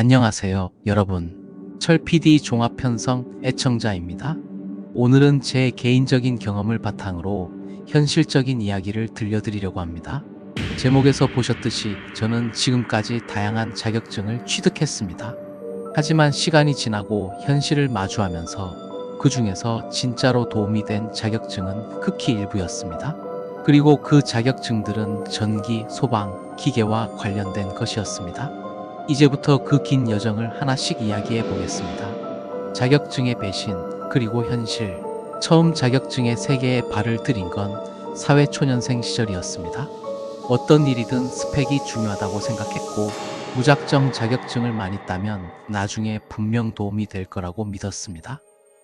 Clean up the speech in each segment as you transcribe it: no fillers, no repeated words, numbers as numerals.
안녕하세요, 여러분. 철 PD 종합편성 애청자입니다. 오늘은 제 개인적인 경험을 바탕으로 현실적인 이야기를 들려드리려고 합니다. 제목에서 보셨듯이 저는 지금까지 다양한 자격증을 취득했습니다. 하지만 시간이 지나고 현실을 마주하면서 그 중에서 진짜로 도움이 된 자격증은 극히 일부였습니다. 그리고 그 자격증들은 전기, 소방, 기계와 관련된 것이었습니다. 이제부터 그 긴 여정을 하나씩 이야기해 보겠습니다. 자격증의 배신, 그리고 현실. 처음 자격증의 세계에 발을 들인 건 사회초년생 시절이었습니다. 어떤 일이든 스펙이 중요하다고 생각했고, 무작정 자격증을 많이 따면 나중에 분명 도움이 될 거라고 믿었습니다.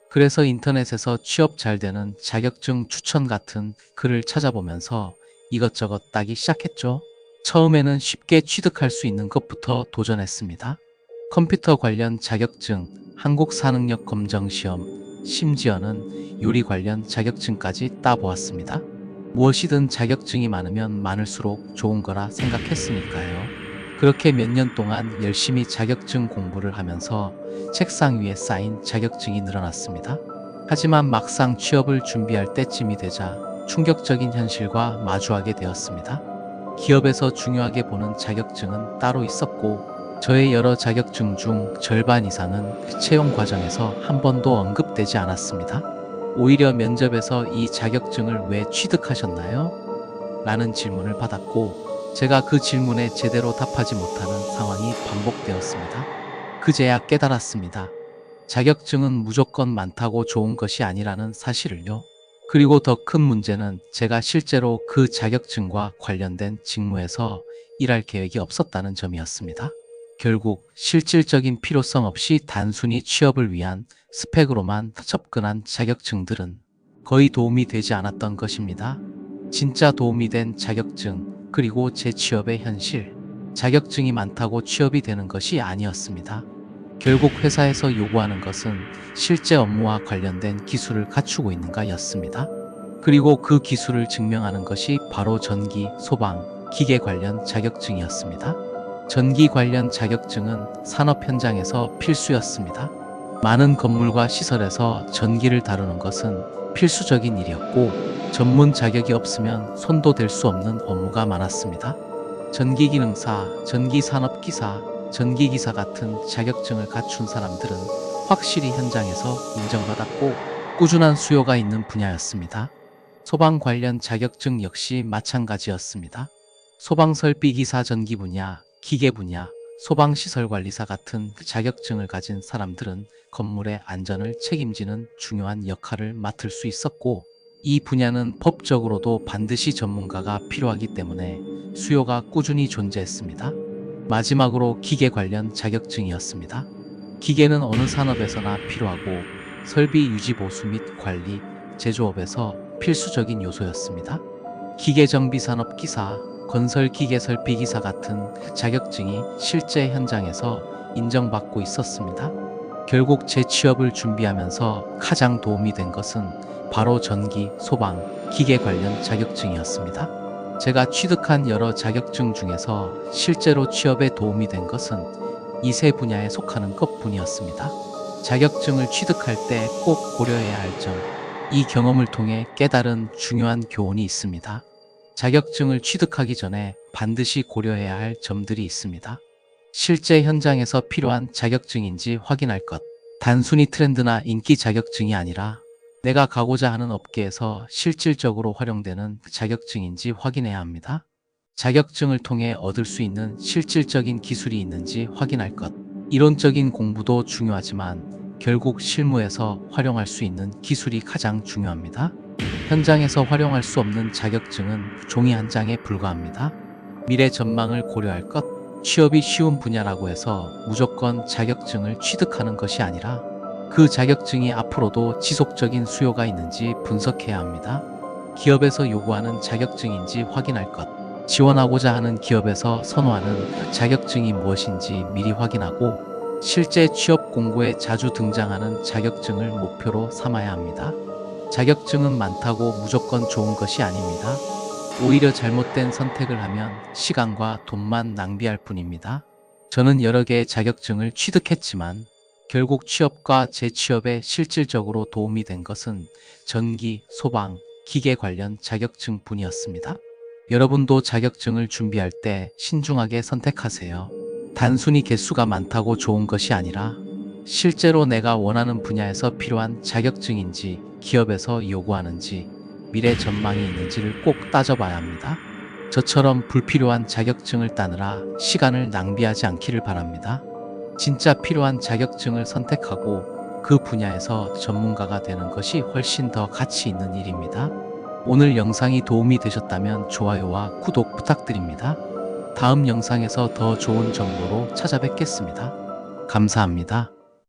그래서 인터넷에서 취업 잘 되는 자격증 추천 같은 글을 찾아보면서 이것저것 따기 시작했죠. 처음에는 쉽게 취득할 수 있는 것부터 도전했습니다. 컴퓨터 관련 자격증, 한국산능력 검정 시험, 심지어는 요리 관련 자격증까지 따보았습니다. 무엇이든 자격증이 많으면 많을수록 좋은 거라 생각했으니까요. 그렇게 몇 년 동안 열심히 자격증 공부를 하면서 책상 위에 쌓인 자격증이 늘어났습니다. 하지만 막상 취업을 준비할 때쯤이 되자 충격적인 현실과 마주하게 되었습니다. 기업에서 중요하게 보는 자격증은 따로 있었고, 저의 여러 자격증 중 절반 이상은 채용 과정에서 한 번도 언급되지 않았습니다. 오히려 면접에서 이 자격증을 왜 취득하셨나요? 라는 질문을 받았고, 제가 그 질문에 제대로 답하지 못하는 상황이 반복되었습니다. 그제야 깨달았습니다. 자격증은 무조건 많다고 좋은 것이 아니라는 사실을요. 그리고 더 큰 문제는 제가 실제로 그 자격증과 관련된 직무에서 일할 계획이 없었다는 점이었습니다. 결국 실질적인 필요성 없이 단순히 취업을 위한 스펙으로만 접근한 자격증들은 거의 도움이 되지 않았던 것입니다. 진짜 도움이 된 자격증, 그리고 제 취업의 현실. 자격증이 많다고 취업이 되는 것이 아니었습니다. 결국 회사에서 요구하는 것은 실제 업무와 관련된 기술을 갖추고 있는가였습니다. 그리고 그 기술을 증명하는 것이 바로 전기, 소방, 기계 관련 자격증이었습니다. 전기 관련 자격증은 산업 현장에서 필수였습니다. 많은 건물과 시설에서 전기를 다루는 것은 필수적인 일이었고, 전문 자격이 없으면 손도 댈 수 없는 업무가 많았습니다. 전기기능사, 전기산업기사, 전기기사 같은 자격증을 갖춘 사람들은 확실히 현장에서 인정받았고 꾸준한 수요가 있는 분야였습니다. 소방 관련 자격증 역시 마찬가지였습니다. 소방설비기사 전기 분야, 기계 분야, 소방시설관리사 같은 자격증을 가진 사람들은 건물의 안전을 책임지는 중요한 역할을 맡을 수 있었고, 이 분야는 법적으로도 반드시 전문가가 필요하기 때문에 수요가 꾸준히 존재했습니다. 마지막으로 기계 관련 자격증이었습니다. 기계는 어느 산업에서나 필요하고 설비 유지 보수 및 관리, 제조업에서 필수적인 요소였습니다. 기계정비산업 기사, 건설기계설비기사 같은 자격증이 실제 현장에서 인정받고 있었습니다. 결국 제 취업을 준비하면서 가장 도움이 된 것은 바로 전기, 소방, 기계 관련 자격증이었습니다. 제가 취득한 여러 자격증 중에서 실제로 취업에 도움이 된 것은 이 세 분야에 속하는 것뿐이었습니다. 자격증을 취득할 때 꼭 고려해야 할 점, 이 경험을 통해 깨달은 중요한 교훈이 있습니다. 자격증을 취득하기 전에 반드시 고려해야 할 점들이 있습니다. 실제 현장에서 필요한 자격증인지 확인할 것. 단순히 트렌드나 인기 자격증이 아니라 내가 가고자 하는 업계에서 실질적으로 활용되는 자격증인지 확인해야 합니다. 자격증을 통해 얻을 수 있는 실질적인 기술이 있는지 확인할 것. 이론적인 공부도 중요하지만 결국 실무에서 활용할 수 있는 기술이 가장 중요합니다. 현장에서 활용할 수 없는 자격증은 종이 한 장에 불과합니다. 미래 전망을 고려할 것. 취업이 쉬운 분야라고 해서 무조건 자격증을 취득하는 것이 아니라 그 자격증이 앞으로도 지속적인 수요가 있는지 분석해야 합니다. 기업에서 요구하는 자격증인지 확인할 것. 지원하고자 하는 기업에서 선호하는 자격증이 무엇인지 미리 확인하고 실제 취업 공고에 자주 등장하는 자격증을 목표로 삼아야 합니다. 자격증은 많다고 무조건 좋은 것이 아닙니다. 오히려 잘못된 선택을 하면 시간과 돈만 낭비할 뿐입니다. 저는 여러 개의 자격증을 취득했지만 결국 취업과 재취업에 실질적으로 도움이 된 것은 전기, 소방, 기계 관련 자격증뿐이었습니다. 여러분도 자격증을 준비할 때 신중하게 선택하세요. 단순히 개수가 많다고 좋은 것이 아니라 실제로 내가 원하는 분야에서 필요한 자격증인지, 기업에서 요구하는지, 미래 전망이 있는지를 꼭 따져봐야 합니다. 저처럼 불필요한 자격증을 따느라 시간을 낭비하지 않기를 바랍니다. 진짜 필요한 자격증을 선택하고 그 분야에서 전문가가 되는 것이 훨씬 더 가치 있는 일입니다. 오늘 영상이 도움이 되셨다면 좋아요와 구독 부탁드립니다. 다음 영상에서 더 좋은 정보로 찾아뵙겠습니다. 감사합니다.